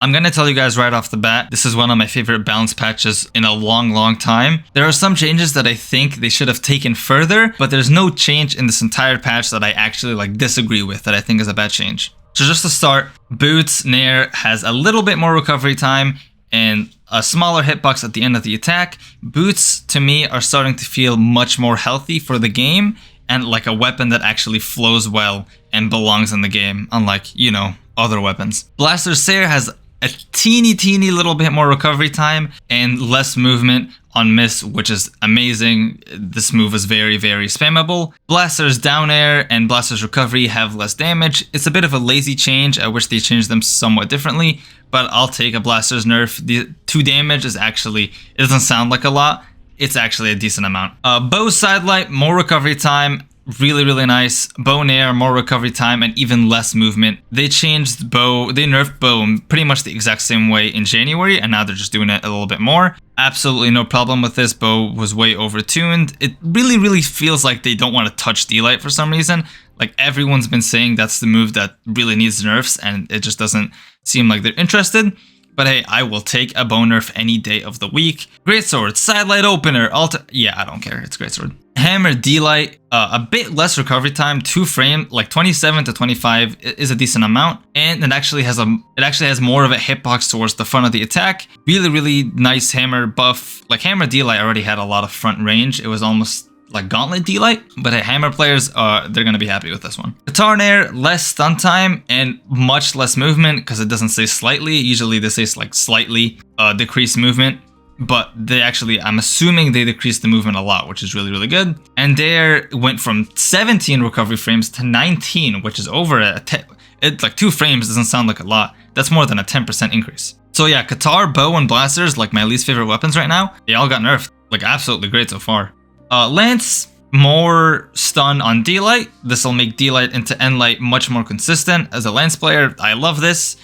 I'm gonna tell you guys right off the bat, this is one of my favorite balance patches in a long time. There are some changes that I think they should have taken further, but there's no change in this entire patch that I actually disagree with, that I think is a bad change. So just to start, Boots Nair has a little bit more recovery time and a smaller hitbox at the end of the attack. Boots, to me, are starting to feel much more healthy for the game and like a weapon that actually flows well and belongs in the game, unlike, you know, other weapons. Blaster Sair has a teeny little bit more recovery time and less movement on miss, which is amazing. This move is very spammable. Blaster's down air and Blaster's recovery have less damage. It's a bit of a lazy change. I wish they changed them somewhat differently, but I'll take a Blaster's nerf. The 2 damage is actually, it doesn't sound like a lot. It's actually a decent amount. Bow's Sidelight, more recovery time. Really nice. Bow Nair, more recovery time and even less movement. They changed Bow, they nerfed Bow in pretty much the exact same way in January, and now they're just doing it a little bit more. Absolutely no problem with this. Bow was way overtuned. It really feels like they don't want to touch D-Light for some reason. Like everyone's been saying that's the move that really needs nerfs, and it just doesn't seem like they're interested. But hey, I will take a Bow nerf any day of the week. Greatsword, Sidelight Opener, yeah, I don't care, it's Greatsword. Hammer D-Light, a bit less recovery time, 2 frame, like 27 to 25 is a decent amount, and it actually has more of a hitbox towards the front of the attack. Really nice hammer buff. Like Hammer D-Light already had a lot of front range. It was almost like Gauntlet D-Light, but hey, Hammer players, they're gonna be happy with this one. Katar Nerf, less stun time and much less movement because it doesn't say slightly. Usually this says like slightly decreased movement. But they actually, I'm assuming they decreased the movement a lot, which is really good. And there went from 17 recovery frames to 19, which is over it's like 2 frames doesn't sound like a lot. That's more than a 10% increase. So yeah, Katar, Bow, and Blasters, like my least favorite weapons right now, they all got nerfed. Like absolutely great so far. Lance, more stun on D-Light. This will make D-Light into N-Light much more consistent. As a Lance player, I love this.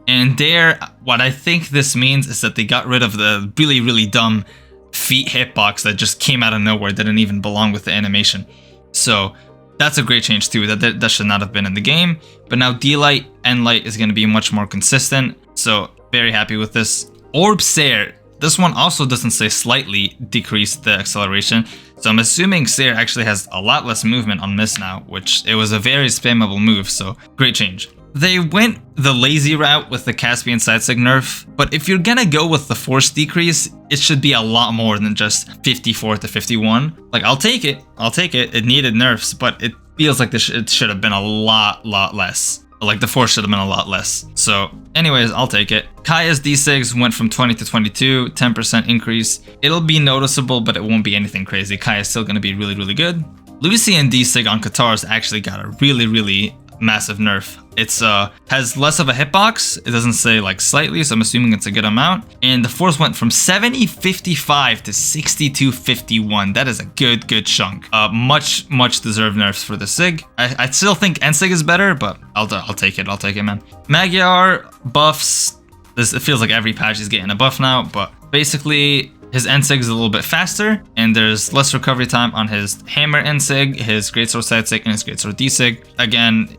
And there, what I think this means is that they got rid of the really dumb feet hitbox that just came out of nowhere, didn't even belong with the animation. So that's a great change too, that should not have been in the game. But now D-Light, N-Light is going to be much more consistent. So very happy with this. Orb Sair, this one also doesn't say slightly decreased the acceleration. So I'm assuming Sair actually has a lot less movement on miss now, which it was a very spammable move, so great change. They went the lazy route with the Caspian Sidesig nerf, but if you're gonna go with the force decrease, it should be a lot more than just 54 to 51. Like, I'll take it. It needed nerfs, but it feels like it should have been a lot less. Like, the force should have been a lot less. So, anyways, I'll take it. Kaya's D6 went from 20 to 22, 10% increase. It'll be noticeable, but it won't be anything crazy. Kaya's still gonna be really good. Lucien D6 on Katar's actually got a really massive nerf. It's has less of a hitbox. It doesn't say like slightly, so I'm assuming it's a good amount. And the force went from 70-55 to 62-51. That is a good chunk. Much deserved nerfs for the Sig. I still think N-Sig is better, but I'll take it. I'll take it, man. Magyar Buffs. It feels like every patch is getting a buff now, but basically his N-Sig is a little bit faster, and there's less recovery time on his Hammer N-Sig, his Greatsword Side-Sig, and his Greatsword D-Sig. Again,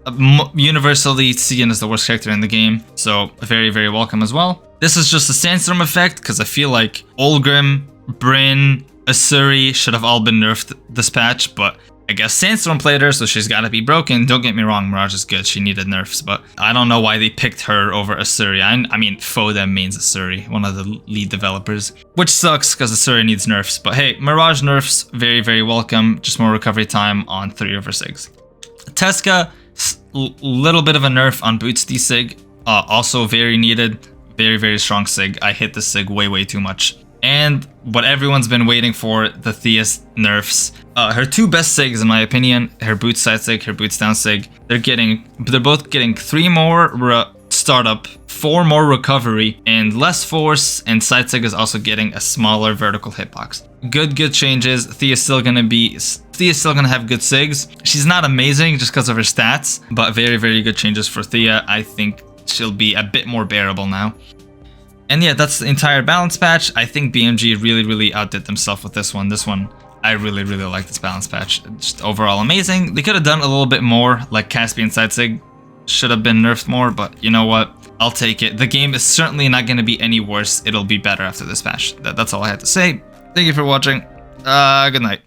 universally seen as the worst character in the game, so very welcome as well. This is just a Sandstorm effect, because I feel like Olgrim, Brynn, Asuri should have all been nerfed this patch, but I guess Sandstorm played her, so she's gotta be broken. Don't get me wrong, Mirage is good, she needed nerfs, but I don't know why they picked her over Asuri. I mean, Foda mains Asuri, one of the lead developers, which sucks because Asuri needs nerfs. But hey, Mirage nerfs, very welcome, just more recovery time on 3 over 6. Tezca, little bit of a nerf on Boots D-Sig, also very needed, very strong Sig. I hit the Sig way too much. And what everyone's been waiting for, the Thea Nerfs. Her 2 best Sigs, in my opinion, her Boots Side Sig, her Boots Down Sig. They're both getting 3 more startup, 4 more recovery, and less force. And Side Sig is also getting a smaller vertical hitbox. Good changes. Thea's still gonna have good Sigs. She's not amazing just because of her stats, but very good changes for Thea. I think she'll be a bit more bearable now. And yeah, that's the entire balance patch. I think BMG really outdid themselves with this one. I really like this balance patch. Just overall amazing. They could have done a little bit more, like Caspian Sidesig should have been nerfed more, but you know what? I'll take it. The game is certainly not going to be any worse. It'll be better after this patch. That's all I had to say. Thank you for watching. Good night.